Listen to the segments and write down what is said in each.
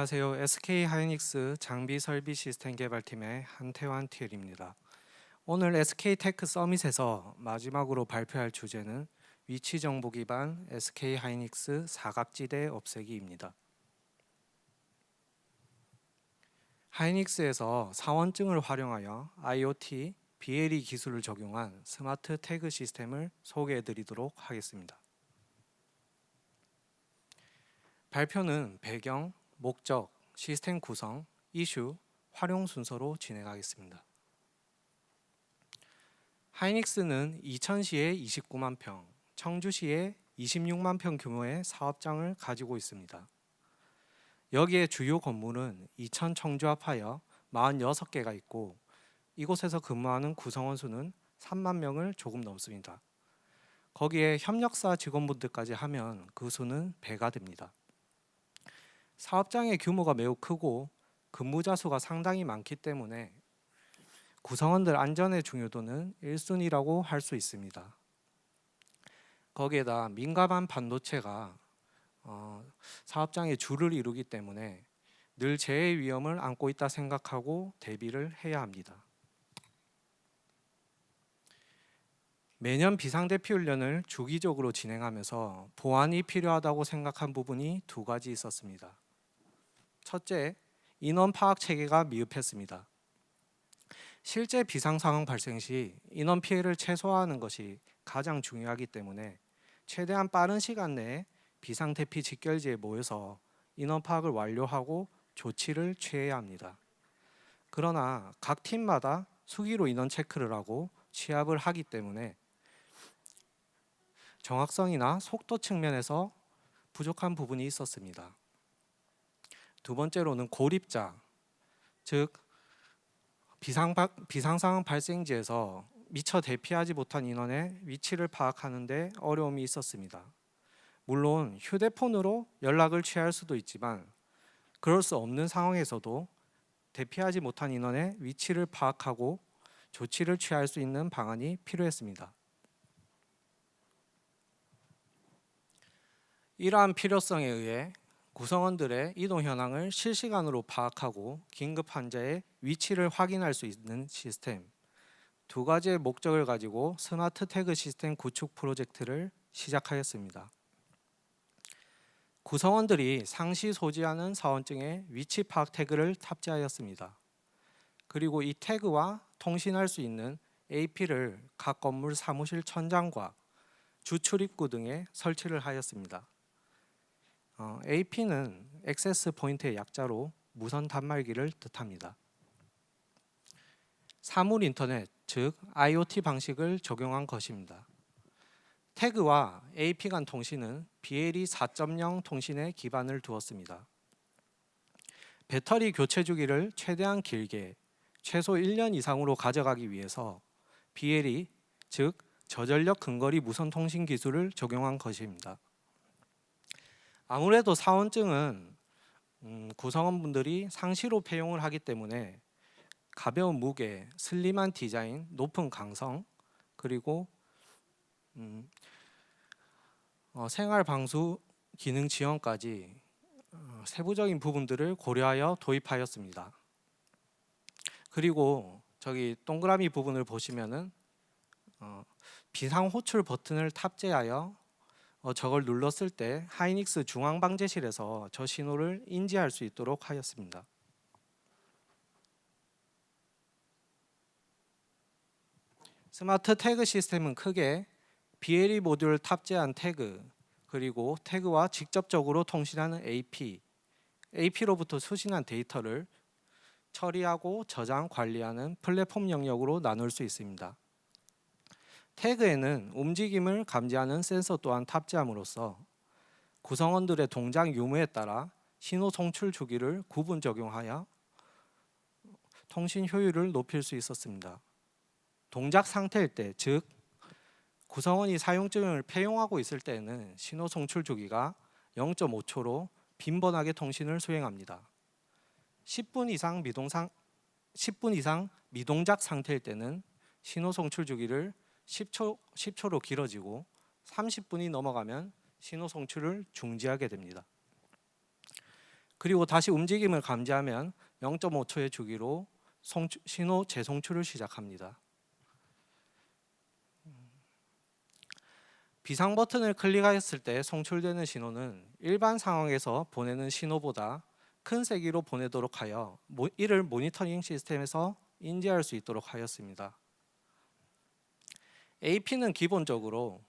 안녕하세요. SK하이닉스 장비 설비 시스템 개발팀의 한태환 TL입니다. 오늘 SK테크 서밋에서 마지막으로 발표할 주제는 위치 정보 기반 SK하이닉스 사각지대 없애기입니다. 하이닉스에서 사원증을 활용하여 IoT, BLE 기술을 적용한 스마트 태그 시스템을 소개해 드리도록 하겠습니다. 발표는 배경, 목적, 시스템 구성, 이슈, 활용 순서로 진행하겠습니다. 하이닉스는 이천시에 29만 평, 청주시에 26만 평 규모의 사업장을 가지고 있습니다. 여기에 주요 건물은 이천 청주합하여 46개가 있고 이곳에서 근무하는 구성원 수는 3만 명을 조금 넘습니다. 거기에 협력사 직원분들까지 하면 그 수는 배가 됩니다. 사업장의 규모가 매우 크고 근무자 수가 상당히 많기 때문에 구성원들 안전의 중요도는 1순위라고 할 수 있습니다. 거기에다 민감한 반도체가 사업장의 주를 이루기 때문에 늘 재해 위험을 안고 있다 생각하고 대비를 해야 합니다. 매년 비상대피 훈련을 주기적으로 진행하면서 보완이 필요하다고 생각한 부분이 두 가지 있었습니다. 첫째, 인원 파악 체계가 미흡했습니다. 실제 비상 상황 발생 시 인원 피해를 최소화하는 것이 가장 중요하기 때문에 최대한 빠른 시간 내에 비상 대피 직결지에 모여서 인원 파악을 완료하고 조치를 취해야 합니다. 그러나 각 팀마다 수기로 인원 체크를 하고 취합을 하기 때문에 정확성이나 속도 측면에서 부족한 부분이 있었습니다. 두 번째로는 고립자, 즉 비상 상황 발생지에서 미처 대피하지 못한 인원의 위치를 파악하는 데 어려움이 있었습니다. 물론 휴대폰으로 연락을 취할 수도 있지만 그럴 수 없는 상황에서도 대피하지 못한 인원의 위치를 파악하고 조치를 취할 수 있는 방안이 필요했습니다. 이러한 필요성에 의해 구성원들의 이동 현황을 실시간으로 파악하고 긴급 환자의 위치를 확인할 수 있는 시스템, 두 가지의 목적을 가지고 스마트 태그 시스템 구축 프로젝트를 시작하였습니다. 구성원들이 상시 소지하는 사원증에 위치 파악 태그를 탑재하였습니다. 그리고 이 태그와 통신할 수 있는 AP를 각 건물 사무실 천장과 주 출입구 등에 설치를 하였습니다. AP는 액세스 포인트의 약자로 무선 단말기를 뜻합니다. 사물 인터넷, 즉 IoT 방식을 적용한 것입니다. 태그와 AP 간 통신은 BLE 4.0 통신에 기반을 두었습니다. 배터리 교체 주기를 최대한 길게 최소 1년 이상으로 가져가기 위해서 BLE, 즉 저전력 근거리 무선 통신 기술을 적용한 것입니다. 아무래도 사원증은 구성원분들이 상시로 폐용을 하기 때문에 가벼운 무게, 슬림한 디자인, 높은 강성, 그리고 생활 방수 기능 지원까지 세부적인 부분들을 고려하여 도입하였습니다. 그리고 저기 동그라미 부분을 보시면은 비상 호출 버튼을 탑재하여 저걸 눌렀을 때 하이닉스 중앙방재실에서 저 신호를 인지할 수 있도록 하였습니다. 스마트 태그 시스템은 크게 BLE 모듈을 탑재한 태그, 그리고 태그와 직접적으로 통신하는 AP로부터 수신한 데이터를 처리하고 저장, 관리하는 플랫폼 영역으로 나눌 수 있습니다. 태그에는 움직임을 감지하는 센서 또한 탑재함으로써 구성원들의 동작 유무에 따라 신호 송출 주기를 구분 적용하여 통신 효율을 높일 수 있었습니다. 동작 상태일 때, 즉 구성원이 사용증을 폐용하고 있을 때에는 신호 송출 주기가 0.5초로 빈번하게 통신을 수행합니다. 10분 이상 미동작 상태일 때는 신호 송출 주기를 10초로 길어지고 30분이 넘어가면 신호 송출을 중지하게 됩니다. 그리고 다시 움직임을 감지하면 0.5초의 주기로 신호 재송출을 시작합니다. 비상 버튼을 클릭하였을 때 송출되는 신호는 일반 상황에서 보내는 신호보다 큰 세기로 보내도록 하여 이를 모니터링 시스템에서 인지할 수 있도록 하였습니다. AP는 기본적으로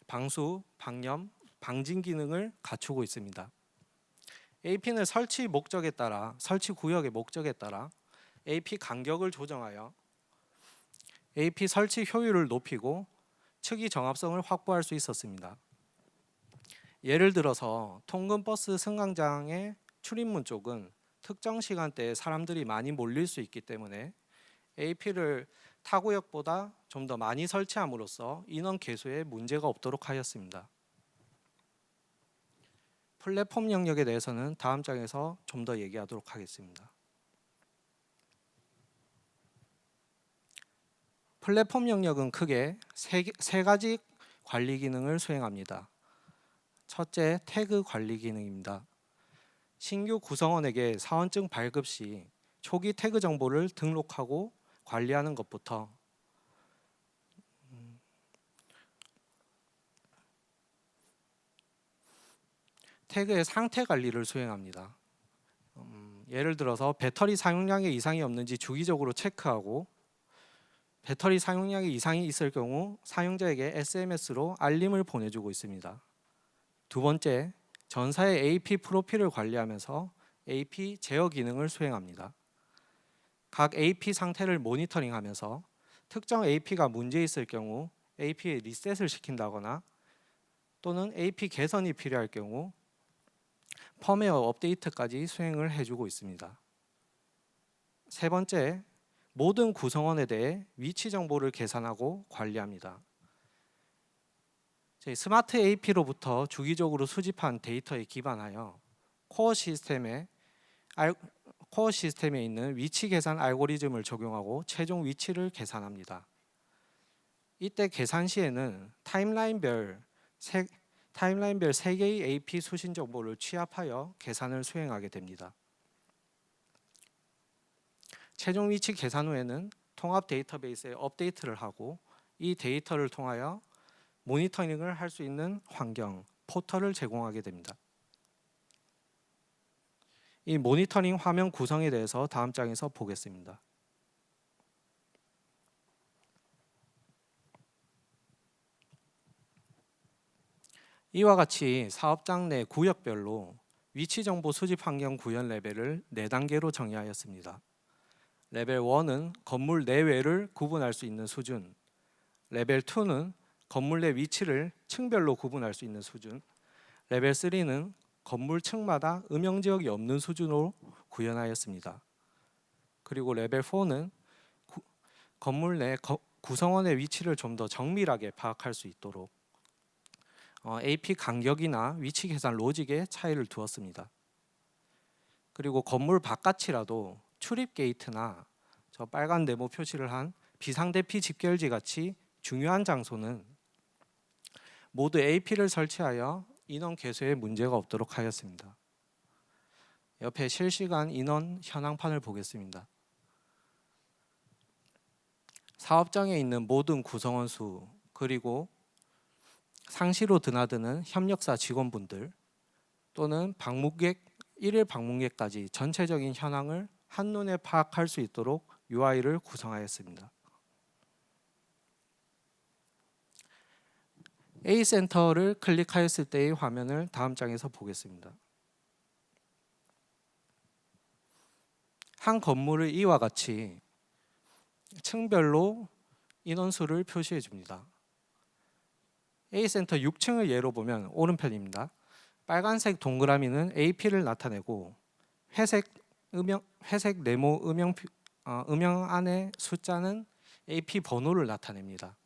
방수, 방염, 방진 기능을 갖추고 있습니다. AP는 설치 구역의 목적에 따라 AP 간격을 조정하여 AP 설치 효율을 높이고 측이 정합성을 확보할 수 있었습니다. 예를 들어서 통근 버스 승강장의 출입문 쪽은 특정 시간대에 사람들이 많이 몰릴 수 있기 때문에 AP를 타구역보다 좀 더 많이 설치함으로써 인원 개수에 문제가 없도록 하였습니다. 플랫폼 영역에 대해서는 다음 장에서 좀 더 얘기하도록 하겠습니다. 플랫폼 영역은 크게 세 가지 관리 기능을 수행합니다. 첫째, 태그 관리 기능입니다. 신규 구성원에게 사원증 발급 시 초기 태그 정보를 등록하고 관리하는 것부터 태그의 상태 관리를 수행합니다. 예를 들어서 배터리 사용량에 이상이 없는지 주기적으로 체크하고 배터리 사용량에 이상이 있을 경우 사용자에게 SMS로 알림을 보내주고 있습니다. 두 번째, 전사의 AP 프로필을 관리하면서 AP 제어 기능을 수행합니다. 각 AP 상태를 모니터링하면서 특정 AP가 문제 있을 경우 AP에 리셋을 시킨다거나 또는 AP 개선이 필요할 경우 펌웨어 업데이트까지 수행을 해주고 있습니다. 세 번째, 모든 구성원에 대해 위치 정보를 계산하고 관리합니다. 스마트 AP로부터 주기적으로 수집한 데이터에 기반하여 코어 시스템에 있는 위치 계산 알고리즘을 적용하고 최종 위치를 계산합니다. 이때 계산 시에는 타임라인별 3개의 AP 수신 정보를 취합하여 계산을 수행하게 됩니다. 최종 위치 계산 후에는 통합 데이터베이스에 업데이트를 하고 이 데이터를 통하여 모니터링을 할 수 있는 환경, 포털을 제공하게 됩니다. 이 모니터링 화면 구성에 대해서 다음 장에서 보겠습니다. 이와 같이 사업장 내 구역별로 위치 정보 수집 환경 구현 레벨을 4단계로 정의하였습니다. 레벨 1은 건물 내외를 구분할 수 있는 수준, 레벨 2는 건물 내 위치를 층별로 구분할 수 있는 수준, 레벨 3는 건물 층마다 음영 지역이 없는 수준으로 구현하였습니다. 그리고 레벨 4는 건물 내 구성원의 위치를 좀 더 정밀하게 파악할 수 있도록 AP 간격이나 위치 계산 로직에 차이를 두었습니다. 그리고 건물 바깥이라도 출입 게이트나 저 빨간 네모 표시를 한 비상대피 집결지 같이 중요한 장소는 모두 AP를 설치하여 인원 개수에 문제가 없도록 하였습니다. 옆에 실시간 인원 현황판을 보겠습니다. 사업장에 있는 모든 구성원 수 그리고 상시로 드나드는 협력사 직원분들 또는 일일 방문객까지 전체적인 현황을 한눈에 파악할 수 있도록 UI를 구성하였습니다. A센터를 클릭하였을 때의 화면을 다음 장에서 보겠습니다. 한 건물을 이와 같이 층별로 인원수를 표시해 줍니다. A센터 6층을 예로 보면 오른편입니다. 빨간색 동그라미는 AP를 나타내고 회색 네모 음영 안의 숫자는 AP 번호를 나타냅니다.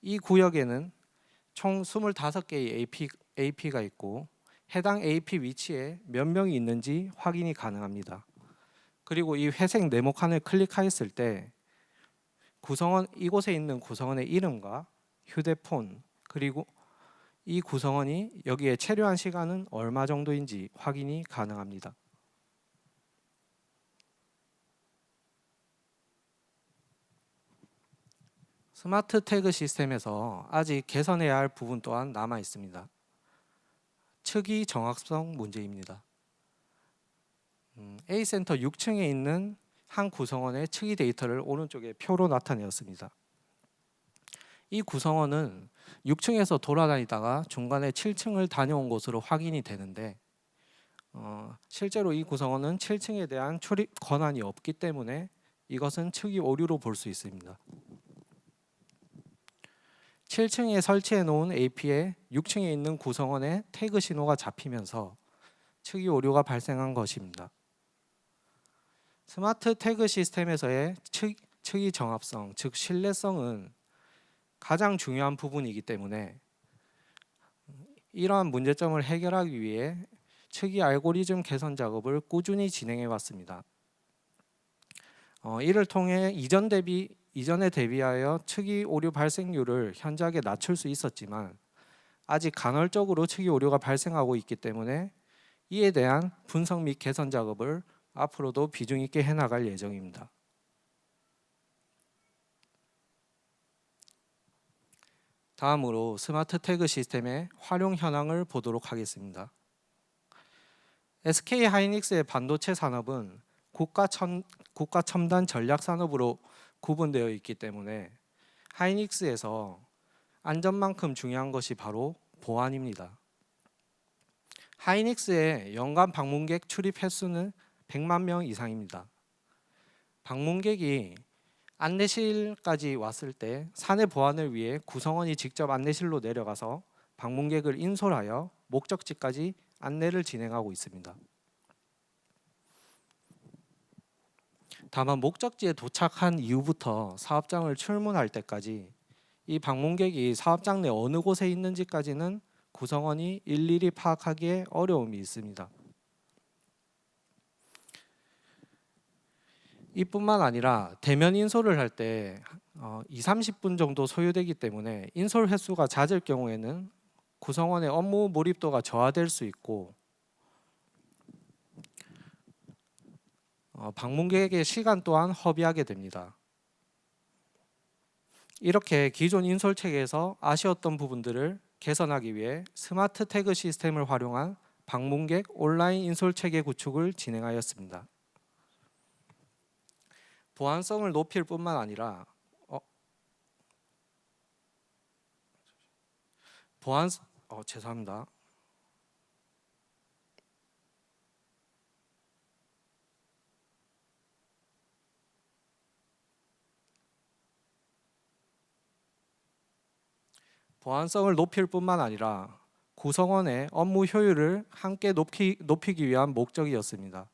이 구역에는 총 25개의 AP가 있고 해당 AP 위치에 몇 명이 있는지 확인이 가능합니다. 그리고 이 회색 네모칸을 클릭하였을 때 이곳에 있는 구성원의 이름과 휴대폰 그리고 이 구성원이 여기에 체류한 시간은 얼마 정도인지 확인이 가능합니다. 스마트 태그 시스템에서 아직 개선해야 할 부분 또한 남아 있습니다. 측이 정확성 문제입니다. A센터 6층에 있는 한 구성원의 측이 데이터를 오른쪽에 표로 나타내었습니다. 이 구성원은 6층에서 돌아다니다가 중간에 7층을 다녀온 것으로 확인이 되는데 실제로 이 구성원은 7층에 대한 출입 권한이 없기 때문에 이것은 측이 오류로 볼 수 있습니다. 7층에 설치해 놓은 AP에 6층에 있는 구성원의 태그 신호가 잡히면서 측이 오류가 발생한 것입니다. 스마트 태그 시스템에서의 측이 정합성, 즉 신뢰성은 가장 중요한 부분이기 때문에 이러한 문제점을 해결하기 위해 측이 알고리즘 개선 작업을 꾸준히 진행해 왔습니다. 이를 통해 이전에 대비하여 측이 오류 발생률을 현저하게 낮출 수 있었지만 아직 간헐적으로 측이 오류가 발생하고 있기 때문에 이에 대한 분석 및 개선 작업을 앞으로도 비중 있게 해나갈 예정입니다. 다음으로 스마트 태그 시스템의 활용 현황을 보도록 하겠습니다. SK 하이닉스의 반도체 산업은 국가 첨단 전략 산업으로 구분되어 있기 때문에 하이닉스에서 안전만큼 중요한 것이 바로 보안입니다. 하이닉스의 연간 방문객 출입 횟수는 100만 명 이상입니다. 방문객이 안내실까지 왔을 때 사내 보안을 위해 구성원이 직접 안내실로 내려가서 방문객을 인솔하여 목적지까지 안내를 진행하고 있습니다. 다만 목적지에 도착한 이후부터 사업장을 출문할 때까지 이 방문객이 사업장 내 어느 곳에 있는지까지는 구성원이 일일이 파악하기에 어려움이 있습니다. 이뿐만 아니라 대면 인솔을 할 때 20-30분 정도 소요되기 때문에 인솔 횟수가 잦을 경우에는 구성원의 업무 몰입도가 저하될 수 있고 방문객의 시간 또한 허비하게 됩니다. 이렇게 기존 인솔 체계에서 아쉬웠던 부분들을 개선하기 위해 스마트 태그 시스템을 활용한 방문객 온라인 인솔 체계 구축을 진행하였습니다. 보안성을 높일 뿐만 아니라 죄송합니다. 보안성을 높일 뿐만 아니라 구성원의 업무 효율을 함께 높이기 위한 목적이었습니다.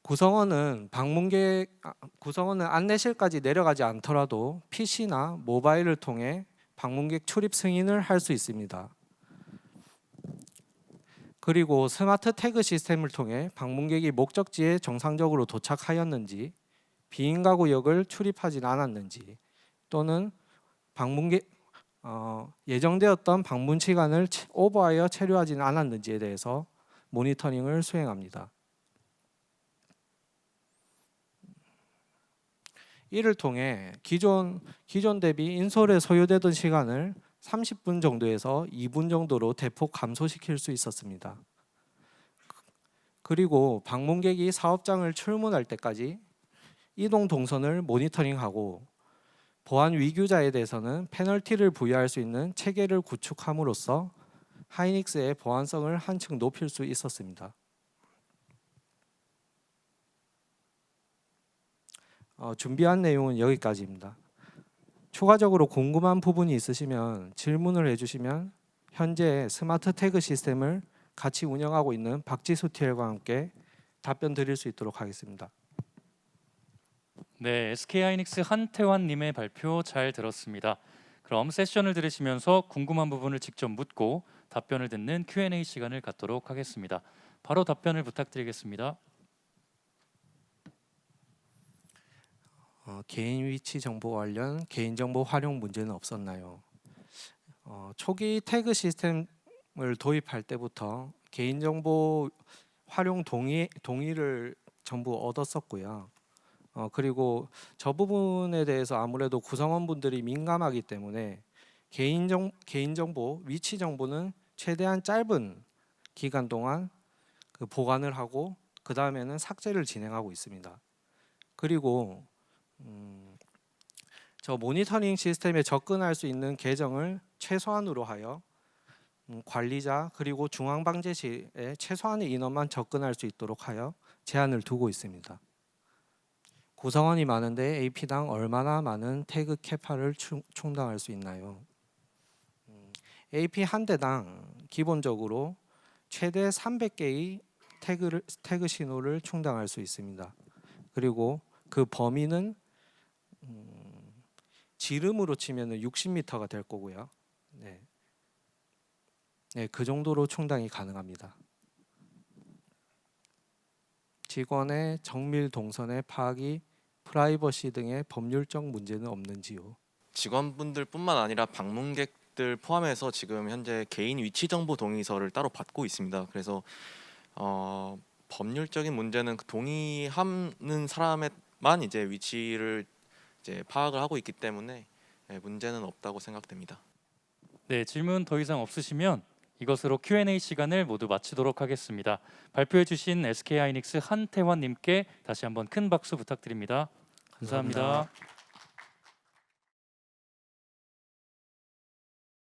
구성원은 안내실까지 내려가지 않더라도 PC나 모바일을 통해 방문객 출입 승인을 할 수 있습니다. 그리고 스마트 태그 시스템을 통해 방문객이 목적지에 정상적으로 도착하였는지, 비인가구역을 출입하진 않았는지, 또는 예정되었던 방문 시간을 오버하여 체류하지는 않았는지에 대해서 모니터링을 수행합니다. 이를 통해 기존 대비 인솔에 소요되던 시간을 30분 정도에서 2분 정도로 대폭 감소시킬 수 있었습니다. 그리고 방문객이 사업장을 출문할 때까지 이동 동선을 모니터링하고 보안 위규자에 대해서는 페널티를 부여할 수 있는 체계를 구축함으로써 하이닉스의 보안성을 한층 높일 수 있었습니다. 준비한 내용은 여기까지입니다. 추가적으로 궁금한 부분이 있으시면 질문을 해주시면 현재 스마트 태그 시스템을 같이 운영하고 있는 박지수 TL과 함께 답변 드릴 수 있도록 하겠습니다. 네, SK하이닉스 한태환님의 발표 잘 들었습니다. 그럼 세션을 들으시면서 궁금한 부분을 직접 묻고 답변을 듣는 Q&A 시간을 갖도록 하겠습니다. 바로 답변을 부탁드리겠습니다. 개인 위치 정보 관련 개인정보 활용 문제는 없었나요? 초기 태그 시스템을 도입할 때부터 개인정보 활용 동의를 전부 얻었었고요. 그리고 저 부분에 대해서 아무래도 구성원분들이 민감하기 때문에 개인정보, 위치 정보는 최대한 짧은 기간 동안 그 보관을 하고 그 다음에는 삭제를 진행하고 있습니다. 그리고 저 모니터링 시스템에 접근할 수 있는 계정을 최소한으로 하여 관리자 그리고 중앙방제실에 최소한의 인원만 접근할 수 있도록 하여 제한을 두고 있습니다. 구성원이 많은데 AP당 얼마나 많은 태그 캐파를 충당할 수 있나요? AP 한 대당 기본적으로 최대 300개의 태그 신호를 충당할 수 있습니다. 그리고 그 범위는 지름으로 치면 60m가 될 거고요. 네, 그 정도로 충당이 가능합니다. 직원의 정밀 동선의 파악이 프라이버시 등의 법률적 문제는 없는지요? 직원분들뿐만 아니라 방문객들 포함해서 지금 현재 개인 위치 정보 동의서를 따로 받고 있습니다. 그래서 법률적인 문제는 그 동의하는 사람만 이제 위치를 이제 파악을 하고 있기 때문에 문제는 없다고 생각됩니다. 네, 질문 더 이상 없으시면 이것으로 Q&A 시간을 모두 마치도록 하겠습니다. 발표해 주신 SK하이닉스 한태환 님께 다시 한번 큰 박수 부탁드립니다. 감사합니다.